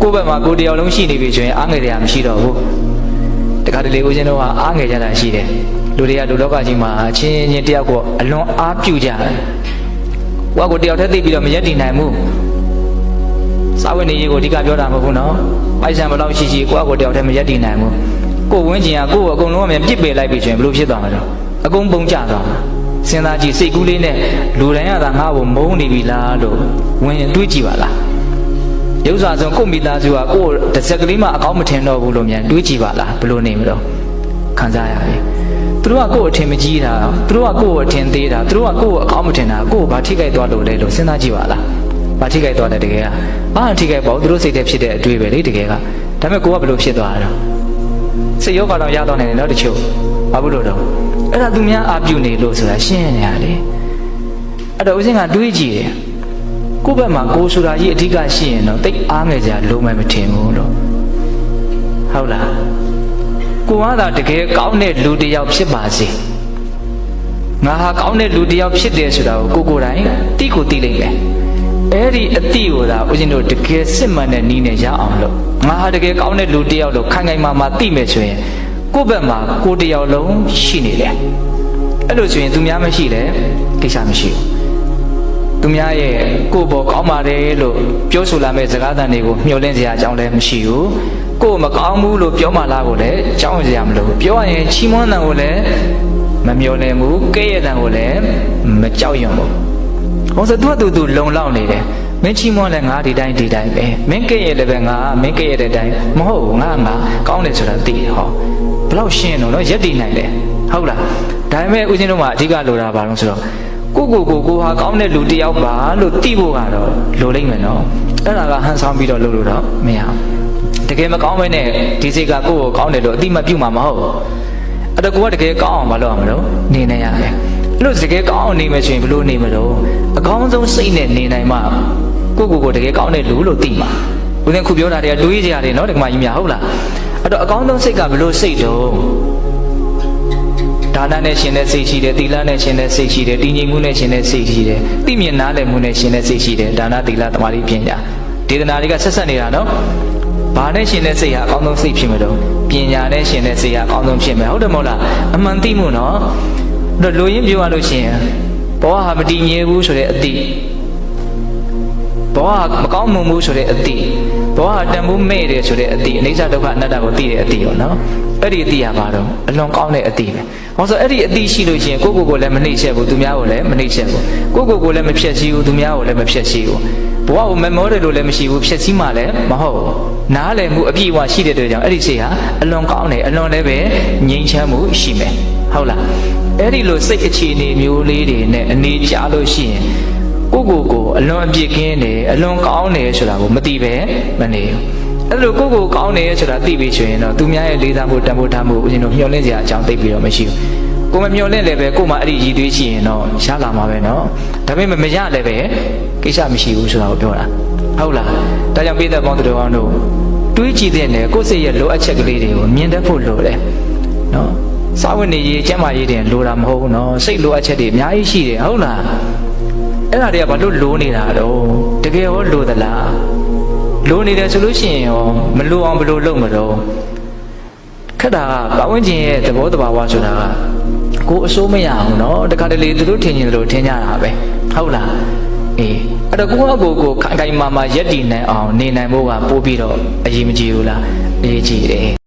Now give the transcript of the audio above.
ကိုယ့်ဘက်မှာကိုယ်တယောက်လုံးရှိနေပြီဆိုရင်အားငယ်တရားမရှိတော့ဘူးတခါတလေဦးဇင်းတို့ကအားငယ်ကြတာရှိတယ်လူတွေကလူလောကကြီးမှာချင်းချင်းတယောက်ကိုအလွန်အားပြုကြတယ်ကိုယ့်ကိုတယောက်တည်းသိပြီးတော့မရက်တည်နိုင်ဘူးစာဝတ်နေရေးကိုအဓိကပြောတာမဟုတ်ဘူးနော်ပိုက်ဆံဘယ်လောက်ရှိရှိကိုယ့်ကိုတယောက်တည်းမရက်တည်နိုင်ဘူးကိုယ်ဝင်းကျင်ကကိုယ့်ကိုအကုန်လုံးအမြင်ပြစ်ပယ်လိုက်ပြီဆိုရင်ဘယ်လိုဖြစ်သွားမှာလဲအကုန်ပုံကျသွားမှာစဉ်းစားကြည့်စိတ်ကူးလေးနဲ့လူတိုင်းကသာငါ့ကိုမုန်းနေပြီလားလို့ဝင်တွေးကြည့်ပါလားရုပ်စွာဆုံးကိုမိသားစုကကိုယ်တစ်စက်ကလေးမှအကောင်းမထင်တော့ဘူးလို့မြန်တွေးကြည့်ပါလားဘယ်လိုနေမလို့ခံစားရပြီသူတို့ကကိုယ်အထင်မကြီးတာသူတို့ကကိုယ်အထင်သေးတာသူတို့ကကိုယ်အကောင်းမထင်တာကိုယ်ဘာထိခိုက်သွားလို့လဲလို့စဉ်းစားကြည့်ပါလားဘာထိခိုက်သွားတယ်တကယ်ကဘာထိခိုက်ပေါ့သူတို့စိတ်ထဲဖြစ်တဲ့အတွေ့ပဲလေတကယ်ကဒါပေမဲ့ကိုယ်ကဘယ်လိုဖြစ်သွားတာစိတ်ရောကတော့ရတော့နေတယ်နော်တချို့ဘာလို့တော့အဲ့ဒါသူများအာပြုနေလို့ဆိုတာရှင်းနေရတယ်အဲ့တော့ဦးစင်းကတွေးကြည့်တယ်ကိုယ့်ဘက်မှာကိုယ်ဆိုတာကြီးအဓိကရှိရင်တော့တိတ်အားငယ်ကြလုံးမမထင်ဘူးလို့ဟုတ်လားကိုကသာတကယ်ကောင်းတဲ့လူတစ်ယောက်ဖြစ်ပါစေငါဟာကောင်းတဲ့လူတစ်ယောက်ဖြစ်တယ်ဆိုတာကိုကိုယ်တိုင်သိကိုသိလိမ့်မယ်အဲ့ဒီအတိကိုသာဦးဇင်းတို့တကယ်စစ်မှန်တဲ့နည်းနဲ့ရအောင်လို့ငါဟာတကယ်ကောင်းတဲ့လူတစ်ယောက်လို့ခိုင်ခိုင်မာမာသိမယ်ဆိုရင်ကိုယ့်ဘက်မှာကိုယ်တစ်ယောက်လုံးရှိနေတယ်အဲ့လိုဆိုရင်သူများမရှိလဲကိစ္စမရှိဘူးသူများရဲ့ကိုယ်ပေါ်ကောင်းပါတယ်လို့ပြောဆိုလာမဲ့စကားသံတွေကိုမျှော်လင့်စရာအကြောင်းလည်းမရှိဘူးကိုယ်မကောင်းဘူးလို့ပြောမှလားကိုလည်းကြောက်စရာမလိုဘူးပြောရရင်ချီးမွမ်းတဲ့ကိုလည်းမမျှော်လင့်ဘူးကဲ့ရဲ့တဲ့ကိုလည်းမကြောက်ရွံ့ဘူးဟောဆိုသူလုံလောက်နေတယ်မင်းချီးမွမ်းလဲငါဒီတိုင်းပဲမင်းကဲ့ရဲ့လည်းပဲငါမင်းကဲ့ရဲ့တဲ့အတိုင်းမဟုတ်ဘူးငါကောင်းတယ်ဆိုတာသိတယ်ဟောဘလောက်ရှင်းတော့နော်ရက်တည်နိုင်တယ်ဟုတ်လားဒါပေမဲ့ဦးဇင်းတို့မှာအဓိကလိုတာဘာလို့ဆိုတော့ကိုဟာကောင်းတဲ့လူတစ်ယောက်ပါလို့သိဖို့ကတော့လိုလိမ့်မယ်နော်အဲ့ဒါကဟန်ဆောင်ပြီးတော့လုပ်လို့တော့မရဘူးတကယ်မကောင်းမဲနဲ့ဒီစိတ်ကကိုယ့်ကိုကောင်းတယ်လို့အတိမပြုတ်မှာမဟုတ်ဘူးအဲ့တော့ကိုကတကယ်ကောင်းအောင်မလုပ်အောင်မလို့နေနေရတယ်အဲ့လိုတကယ်ကောင်းအောင်နေမယ်ဆိုရင်ဘယ်လိုနေမလို့အကောင်းဆုံးစိတ်နဲ့နေနိုင်မှကိုတကယ်ကောင်းတဲ့လူလို့သိမှာဦးဇင်းခုပြောတာတွေကတွေးကြရတယ်နော်ဒီကမှကြီးများဟုတ်လားအဲ့တော့အကောင်းဆုံးစိတ်ကဘယ်လိုစိတ်တော့ဒါနနဲ့ရှင်တဲ့စိတ်ရှိတယ်သီလနဲ့ရှင်တဲ့စိတ်ရှိတယ်တည်ငြိမ်မှုနဲ့ရှင်တဲ့စိတ်ရှိတယ်သိမြင်နားလည်မှုနဲ့ရှင်တဲ့စိတ်ရှိတယ်ဒါနသီလသမာဓိပညာဒေသနာတွေကဆက်ဆက်နေတာနော်ဘာနဲ့ရှင်တဲ့စိတ်ဟာအကောင်းဆုံးစိတ်ဖြစ်မှာတော့ပညာနဲ့ရှင်တဲ့စိတ်ဟာအကောင်းဆုံးဖြစ်မှာဟုတ်တယ်မဟုတ်လားအမှန်သိမှုနော်အဲ့တော့လူရင်းပြောရလို့ရှိရင်ဘောဟာမတည်ငြိမ်ဘူးဆိုတဲ့အတိဘောဟာမကောင်းမှုဆိုတဲ့အတိဘောဟာတန်ဖိုးမဲ့တယ်ဆိုတဲ့အတိအနိစ္စဒုက္ခအနတ္တကိုသိတဲ့အတိရောနော်အဲ့ဒီအတိရပါတော့အလွန်ကောင်းတဲ့အတိပဲဟောဆိုအဲ့ဒီအတိရှိလို့ရှိရင်ကိုလည်းမနှိမ့်ချက်ဘူးသူများကိုလည်းမနှိမ့်ချက်ဘူးကိုလည်းမဖြက်စီးဘူးသူများကိုလည်းမဖြက်စီးဘူးဘဝကိုမမောတယ်လို့လည်းမရှိဘူးဖြက်စီးမှလည်းမဟုတ်ဘူးနားလည်မှုအပြည့်အဝရှိတဲ့အတွက်ကြောင့်အဲ့ဒီစိတ်ဟာအလွန်ကောင်းတယ်အလွန်လည်းပဲငြိမ်းချမ်းမှုရှိမယ်ဟုတ်လားအဲ့ဒီလိုစိတ်အခြေအနေမျိုးလေးတွေနဲ့အနေကြလို့ရှိရင်ကိုအလွန်အပြစ်ကင်းတယ်အလွန်ကောင်းတယ်ဆိုတာကိုမသိပဲမနေဘူးအဲ့လိုကိုကောင်းတယ်ဆိုတာသိပြီဆိုရင်တော့သူများရဲ့လေးစားမှုတန်ဖိုးထားမှုဦးဇင်းတို့မျှော်လင့်စရာအကြောင်းသိပြီးတော့မရှိဘူးကိုမမျှော်လင့်လည်းပဲကိုမှအဲ့ဒီရည်သွေးရှိရင်တော့ရလာမှာပဲနော်ဒါပေမဲ့မရလည်းပဲကိစ္စမရှိဘူးဆိုတာကိုပြောတာဟုတ်လားဒါကြောင့်ပြည်သက်ပေါင်းတို့အောင်တို့တွေးကြည့်တဲ့နယ်ကိုယ့်စိတ်ရဲ့လိုအပ်ချက်ကလေးတွေကိုမြင်တတ်ဖို့လိုတယ်နော်စာဝတ်နေရေးကျန်းမာရေးတွေလိုတာမဟုတ်ဘူးနော်စိတ်လိုအပ်ချက်တွေအများကြီးရှိတယ်ဟုတ်လားအဲ့ဒါတွေကဘာလို့လိုနေတာတော့တကယ်ရောလိုသလားလိုနေတယ်ဆိုလို့ရှိရင်ရောမလိုအောင်ဘယ်လိုလုပ်မလို့ခက်တာကပတ်ဝန်းကျင်ရဲ့သဘောတဘာဝဆိုတာကကိုအစိုးမရအောင်နော်တခါတလေသူတို့ထင်ရင်တို့ထင်ကြတာပဲဟုတ်လားအေးအဲ့တော့ကိုခိုင်ခိုင်မာမာရက်တည်နိုင်အောင်နေနိုင်ဖို့ကပို့ပြီးတော့အရေးမကြီးဘူးလားအရေးကြီးတယ်